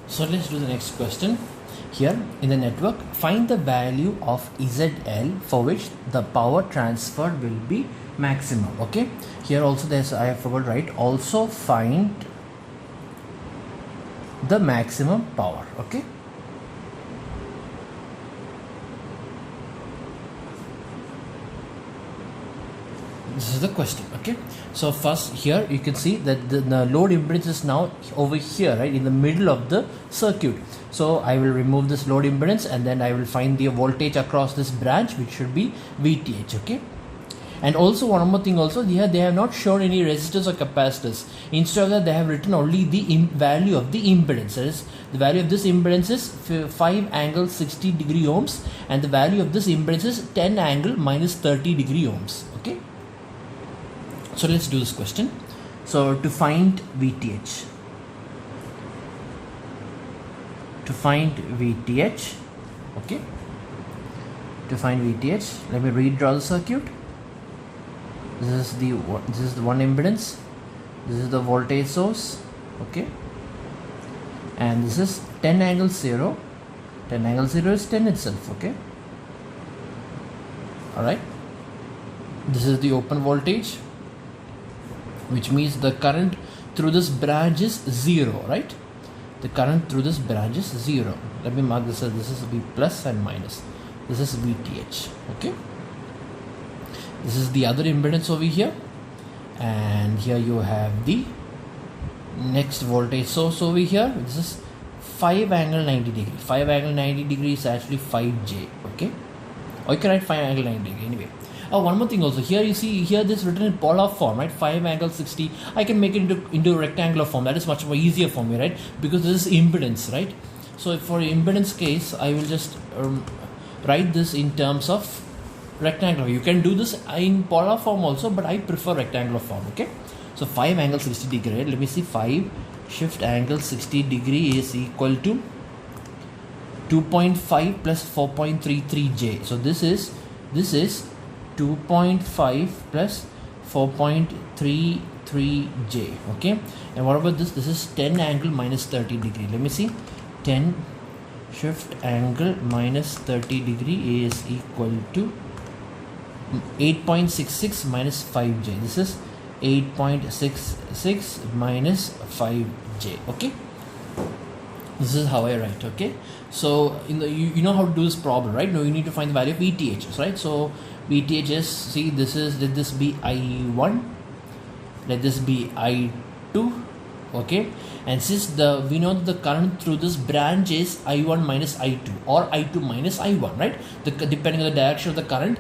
So let's do the next question. Here in the network, find the value of ZL for which the power transferred will be maximum. Okay, here also there's, I forgot, right? Also find the maximum power. Okay, this is the question. Okay, so first here you can see that the load impedance is now over here, right, in the middle of the circuit. So I will remove this load impedance and then I will find the voltage across this branch, which should be VTH. Okay, and also one more thing, also here they have not shown any resistors or capacitors. Instead of that, they have written only the value of the impedance. That is, the value of this impedance is 5 angle 60 degree ohms, and the value of this impedance is 10 angle minus 30 degree ohms. Okay, so let's do this question. So to find VTH, okay, to find VTH, let me redraw the circuit. This is the one impedance, this is the voltage source, okay, and this is 10 angle 0. 10 angle 0 is 10 itself. Okay, alright, this is the open voltage, which means the current through this branch is 0, right? The current through this branch is 0. Let me mark this as, this is V plus and minus, this is VTH. Okay, this is the other impedance over here, and here you have the next voltage source over here. This is 5 angle 90 degree. 5 angle 90 degree is actually 5J. Okay, or you can write 5 angle 90 degree anyway. One more thing also, here you see, here this written in polar form, right? 5 angle 60. I can make it into rectangular form. That is much more easier for me, right? Because this is impedance, right? So for impedance case, I will just write this in terms of rectangular. You can do this in polar form also, but I prefer rectangular form. Okay, so 5 angle 60 degree, right? Let me see, 5 shift angle 60 degree is equal to 2.5 plus 4.33J. So this is 2.5 plus 4.33J. Okay, and what about this? This is 10 angle minus 30 degree. Let me see, 10 shift angle minus 30 degree is equal to 8.66 minus 5J. This is 8.66 minus 5J. Okay, this is how I write. Okay, so in the you know how to do this problem, right? Now you need to find the value of VTH, right? So VTH is, see, this is, let this be I1, let this be I2. Okay, and since we know the current through this branch is I1 minus I2 or I2 minus I1, right? Depending on the direction of the current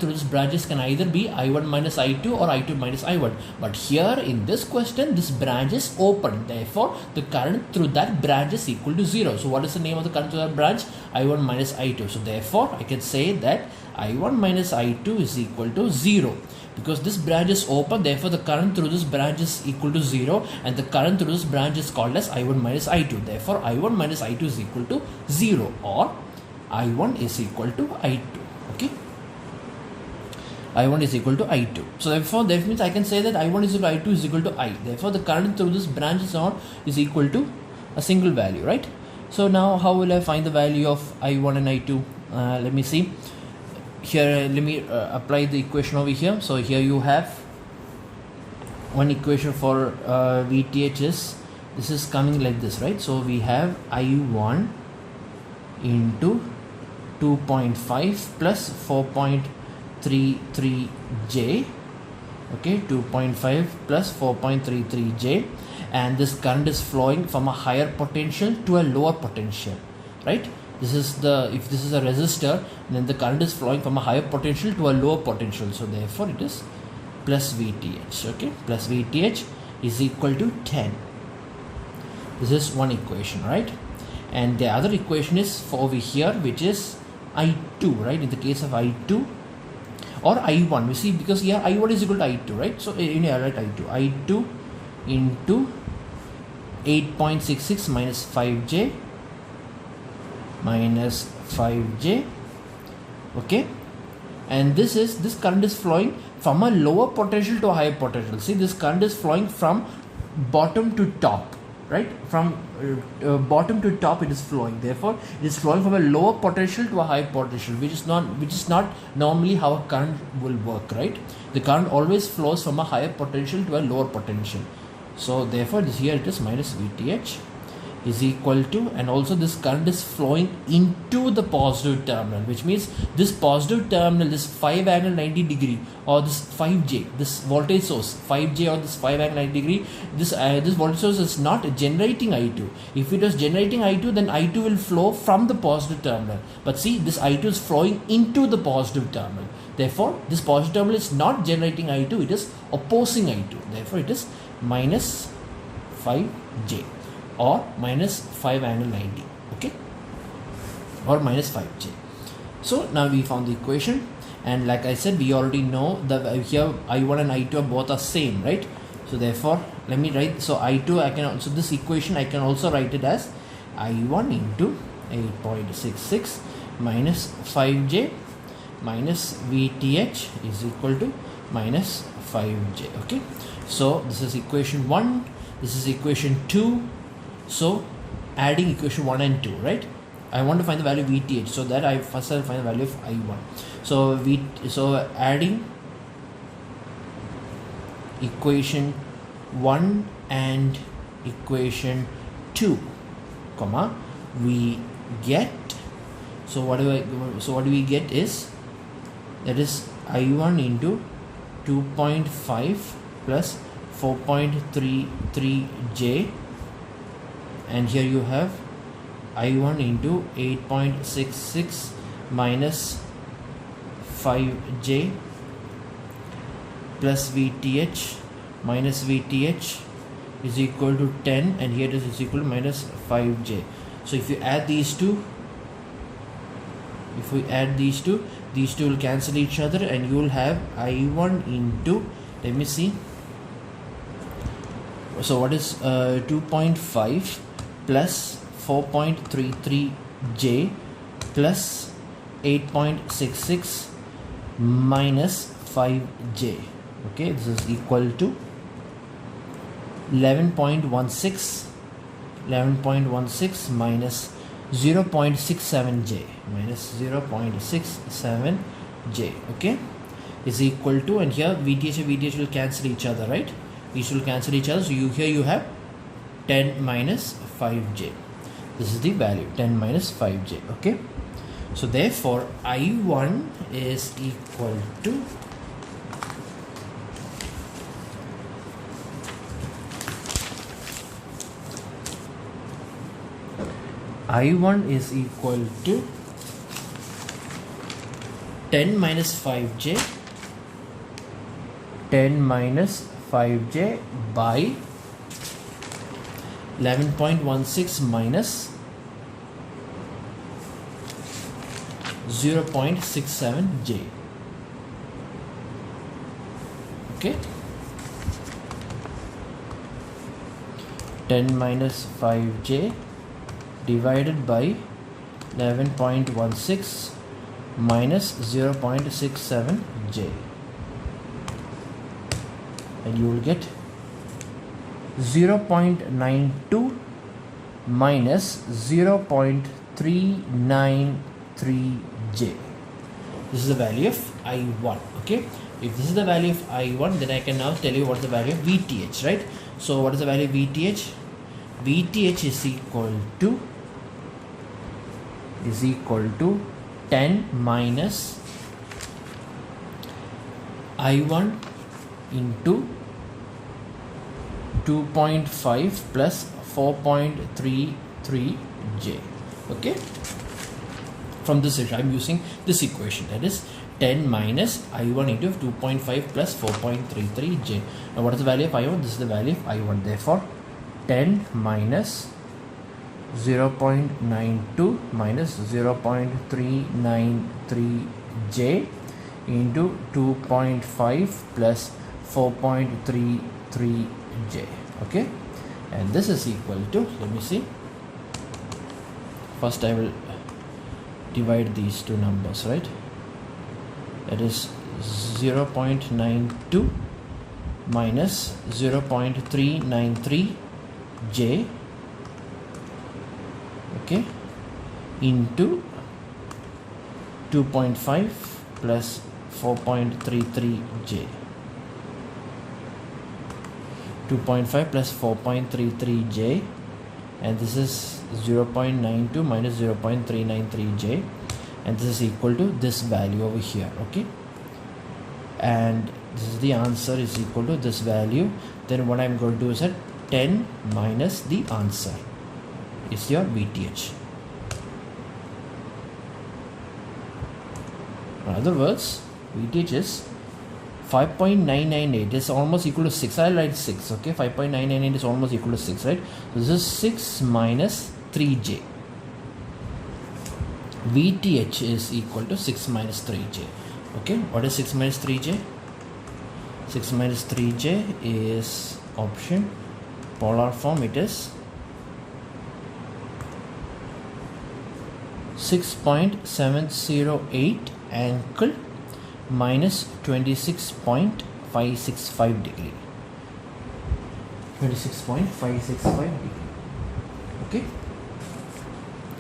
through this branches can either be I1 minus I2 or I2 minus I1. But here in this question, this branch is open, therefore the current through that branch is equal to 0. So what is the name of the current through that branch? I1 minus I2. So therefore I can say that I1 minus I2 is equal to 0. Because this branch is open, therefore the current through this branch is equal to 0, and the current through this branch is called as I1 minus I2. Therefore I1 minus I2 is equal to 0, or I1 is equal to I2. Okay, I1 is equal to I2. So therefore that means I can say that I1 is equal to I2 is equal to I. Therefore the current through this branch is equal to a single value, right? So now how will I find the value of I1 and I2? Let me see. Here let me apply the equation over here. So here you have one equation for VTH is, this is coming like this, right? So we have I1 into 2.5 plus 4.33J. Okay, 2.5 plus 4.33J, and this current is flowing from a higher potential to a lower potential, right? This is if this is a resistor, then the current is flowing from a higher potential to a lower potential. So therefore it is plus VTH. Okay, plus VTH is equal to 10. This is one equation, right? And the other equation is for over here, which is I2, right? In the case of I2 or I1, we see, because here I1 is equal to I2, right? So I write I2 into 8.66 minus 5J minus 5J. Okay, and this current is flowing from a lower potential to a higher potential. See, this current is flowing from bottom to top, right? From bottom to top it is flowing. Therefore, it is flowing from a lower potential to a high potential, which is not normally how a current will work, right? The current always flows from a higher potential to a lower potential. So therefore, this here it is minus VTH is equal to, and also this current is flowing into the positive terminal, which means this positive terminal, this 5 angle 90 degree, or this 5J, this voltage source 5J or this 5 angle 90 degree, this voltage source is not generating I2. If it was generating I2, then I2 will flow from the positive terminal. But see, this I2 is flowing into the positive terminal. Therefore, this positive terminal is not generating I2, it is opposing I2. Therefore, it is minus 5J. Or minus 5 angle 90, okay, or minus 5J. So now we found the equation, and like I said, we already know that here I1 and I2 are both are same, right? So therefore, let me write, so I2 I can also, this equation I can also write it as I1 into 8.66 minus 5J minus VTH is equal to minus 5J, okay? So this is equation 1, this is equation 2. So adding equation 1 and 2, right? I want to find the value of VTH, so that I first I'll find the value of I1. So adding equation 1 and equation 2, comma, we get, so what do we get is, that is I1 into 2.5 plus 4.33J, and here you have I1 into 8.66 minus 5J plus VTH minus VTH is equal to 10, and here it is equal to minus 5J. So if you add these two, these two will cancel each other, and you will have I1 into, let me see, so what is 2.5 plus 4.33J plus 8.66 minus 5J, okay, this is equal to 11.16 minus 0.67J minus 0.67J, okay, is equal to, and here VTH and VTH will cancel each other, right? These will cancel each other, so here you have 10 minus 5J. This is the value, 10 minus 5J, okay? So therefore I1 is equal to I1 is equal to 10 minus 5J, 10 minus 5J by 11.16 minus 0.67J, okay, 10 minus 5J divided by 11.16 minus 0.67J, and you will get 0.92 minus 0.393J. This is the value of I1, okay? If this is the value of I1, then I can now tell you what is the value of VTH, right? So what is the value of VTH? VTH is equal to 10 minus I1 into 2.5 plus 4.33J, okay? From this I am using this equation, that is 10 minus I1 into 2.5 plus 4.33J. Now what is the value of I1? This is the value of I1. Therefore 10 minus 0.92 minus 0.393J into 2.5 plus 4.33J, okay, and this is equal to, let me see, first I will divide these two numbers, right? That is 0.92 minus 0.393J okay, into 2.5 plus 4.33j. 2.5 plus 4.33j, and this is 0.92 minus 0.393j, and this is equal to this value over here. Okay, and this is the answer is equal to this value. Then what I'm going to do is that 10 minus the answer is your VTH. In other words, VTH is 5.998 is almost equal to 6. I'll write 6. Okay, 5.998 is almost equal to 6, right? So this is 6 minus 3j. VTH is equal to 6 minus 3j. Okay, what is 6 minus 3j? 6 minus 3j is option polar form. It is 6.708 angle minus 26.565 degree. 26.565 degree. Okay,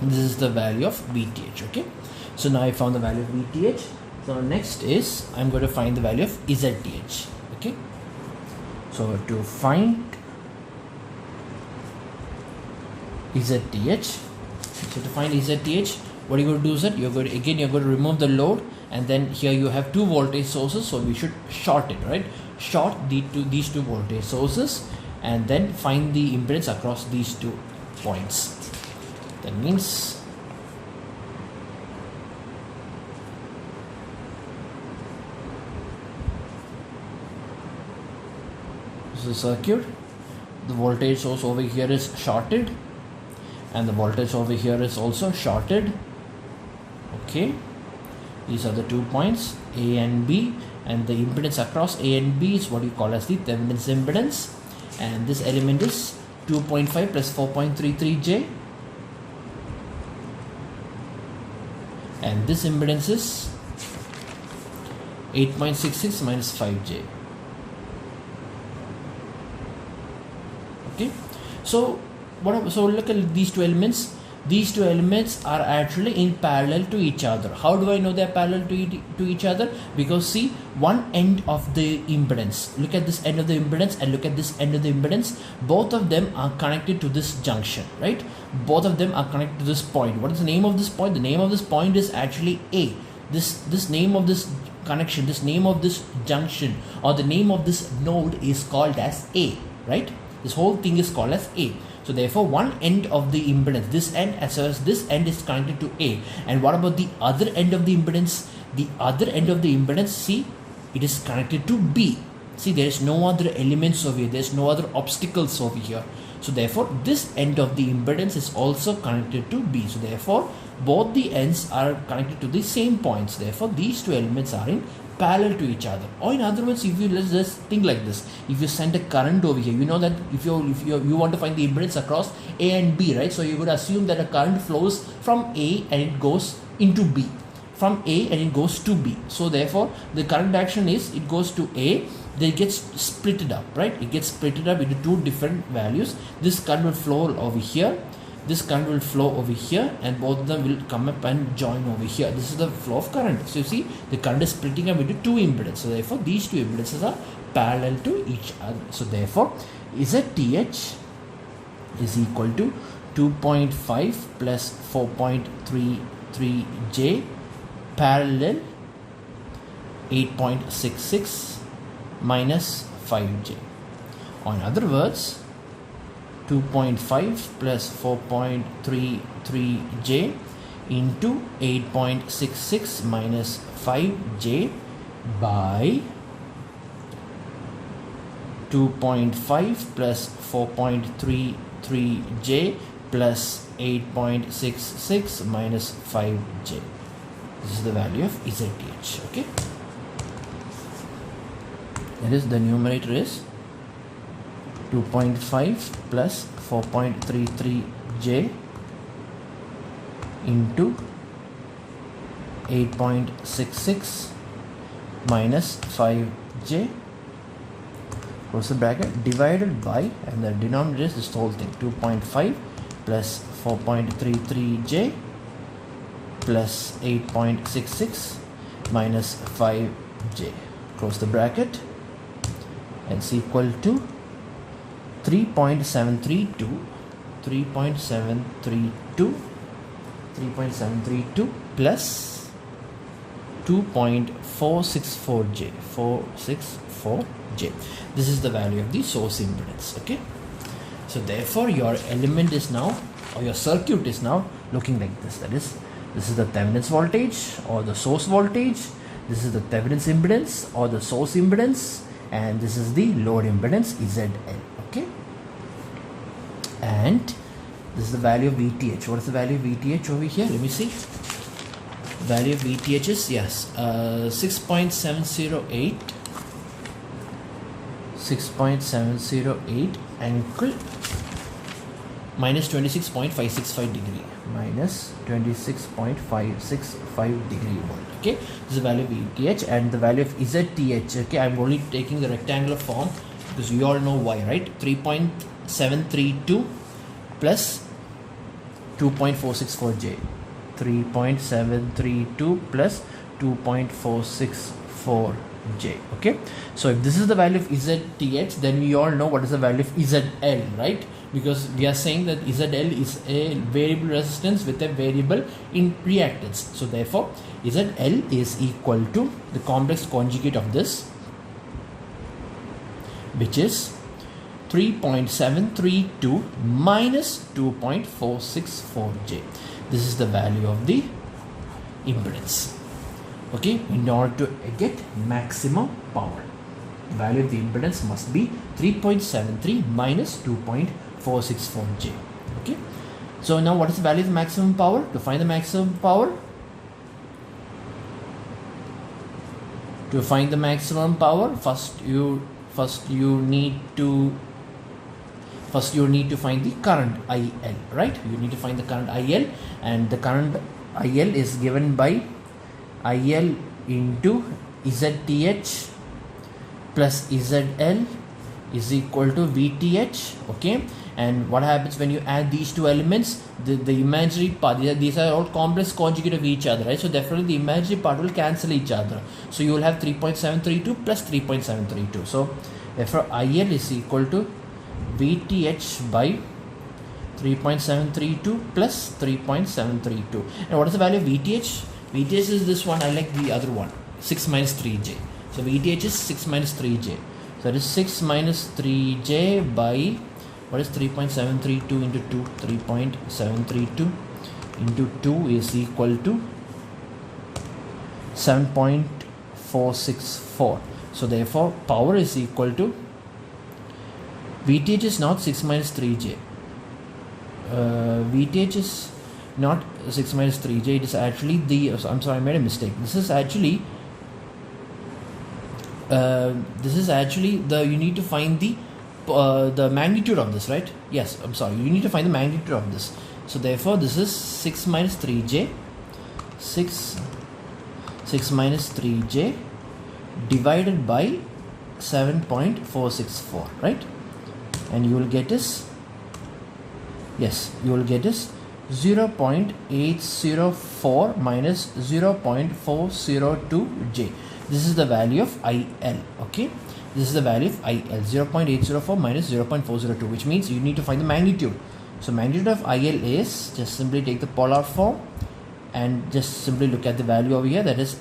this is the value of VTH. Okay, so now I found the value of VTH. So next is I'm going to find the value of ZTH. Okay, so to find ZTH, what you're going to do is that you're going to remove the load, and then here you have two voltage sources, so we should short it, right? Short these two voltage sources, and then find the impedance across these 2 points. That means this is a circuit. The voltage source over here is shorted, and the voltage over here is also shorted. Okay, these are the 2 points A and B, and the impedance across A and B is what you call as the Thevenin's impedance, and this element is 2.5 plus 4.33j, and this impedance is 8.66 minus 5j. Okay, so look at these two elements. These two elements are actually in parallel to each other. How do I know they are parallel to each other? Because see, one end of the impedance, look at this end of the impedance and look at this end of the impedance, both of them are connected to this junction, right? Both of them are connected to this point. What is the name of this point? The name of this point is actually A. This name of this connection, this name of this junction, or the name of this node is called as A, right? This whole thing is called as A. So therefore, one end of the impedance, this end as well as this end, is connected to A. And what about the other end of the impedance? The other end of the impedance, see, it is connected to B. See, there is no other elements over here. There is no other obstacles over here. So therefore, this end of the impedance is also connected to B. So therefore, both the ends are connected to the same points. Therefore, these two elements are in parallel to each other. Or in other words, if you let's just think like this, if you send a current over here, you know that if you want to find the impedance across A and B, right? So you would assume that a current flows from A and it goes into B, from A and it goes to B. So therefore, the current direction is it goes to A, then it gets splitted up, right? It gets splitted up into 2 different values. This current will flow over here, this current will flow over here, and both of them will come up and join over here. This is the flow of current. So you see, the current is splitting up into 2 impedances. So therefore, these 2 impedances are parallel to each other. So therefore, ZTH is equal to 2.5 plus 4.33j parallel 8.66 minus 5j. Or in other words, 2.5 plus 4.33j into 8.66 minus 5j by 2.5 plus 4.33j plus 8.66 minus 5j. This is the value of ZTH. Okay, that is, the numerator is 2.5 plus 4.33j into 8.66 minus 5j, close the bracket, divided by, and the denominator is this whole thing, 2.5 plus 4.33j plus 8.66 minus 5j. Close the bracket, and it's equal to 3.732 plus 2.464j. This is the value of the source impedance. Okay, so therefore your element is now, or your circuit is now looking like this. That is, this is the Thevenin's voltage or the source voltage, this is the Thevenin's impedance or the source impedance, and this is the load impedance ZL. Okay, and this is the value of VTH. What is the value of VTH over here? Let me see. The value of VTH is, yes, 6.708 angle minus 26.565 degree, minus 26.565 degree volt. Okay, this is the value of VTH, and the value of ZTH. Okay, I'm only taking the rectangular form because you all know why, right? 3.732 plus 2.464j. 3.732 plus 2.464j. Okay, so if this is the value of ZTH, then we all know what is the value of ZL, right? Because we are saying that ZL is a variable resistance with a variable in reactance. So therefore ZL is equal to the complex conjugate of this, which is 3.732 minus 2.464j. This is the value of the impedance. Okay, in order to get maximum power, the value of the impedance must be 3.73 minus 2.464j. Okay, so now what is the value of the maximum power? To find the maximum power, first you need to find the current IL, right? You need to find the current IL, and the current IL is given by IL into ZTH plus ZL is equal to VTH. Okay, and what happens when you add these two elements? The imaginary part, these are all complex conjugate of each other, right? So definitely the imaginary part will cancel each other, so you will have 3.732 plus 3.732. so therefore IL is equal to VTH by 3.732 plus 3.732. And what is the value of VTH? VTH is this one. I like the other one, 6 minus 3j. So VTH is 6 minus 3j. So that is 6 minus 3j by, what is 3.732 into 2? 3.732 into 2 is equal to 7.464. So therefore power is equal to, VTH is not 6 minus 3j. VTH is not 6 minus 3j. It is actually the, I'm sorry, I made a mistake. This is actually the, you need to find the magnitude of this, right? Yes, I'm sorry, you need to find the magnitude of this. So therefore this is 6 minus 3j, 6 minus 3j divided by 7.464, right? And you will get is, yes, you will get is 0.804 minus 0.402j. This is the value of IL. Okay, this is the value of IL, 0.804 minus 0.402, which means you need to find the magnitude. So magnitude of IL is, just simply take the polar form and just simply look at the value over here. That is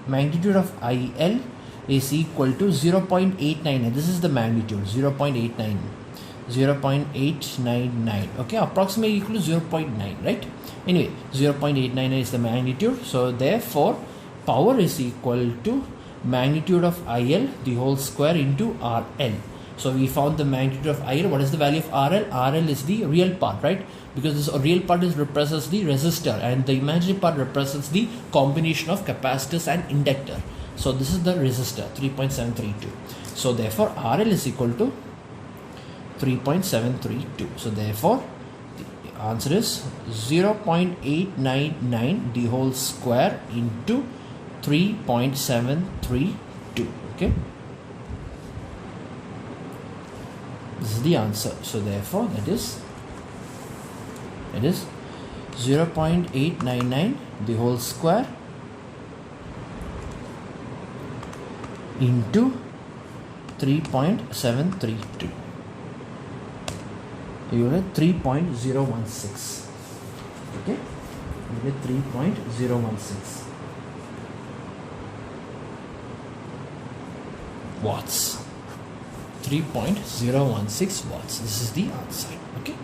magnitude of IL is equal to 0.899. This is the magnitude, 0.899. Okay, approximately equal to 0.9, right? Anyway, 0.899 is the magnitude. So therefore power is equal to magnitude of IL the whole square into RL. So we found the magnitude of IL. What is the value of RL? RL is the real part, right? Because this real part represents the resistor, and the imaginary part represents the combination of capacitors and inductor. So this is the resistor, 3.732. So therefore RL is equal to 3.732. So therefore the answer is 0.899 the whole square into 3.732. Okay, this is the answer. So therefore that is It is 0.899 the whole square into 3.732. You get 3.016. Okay, you get 3.016 watts. 3.016 watts. This is the answer. Okay.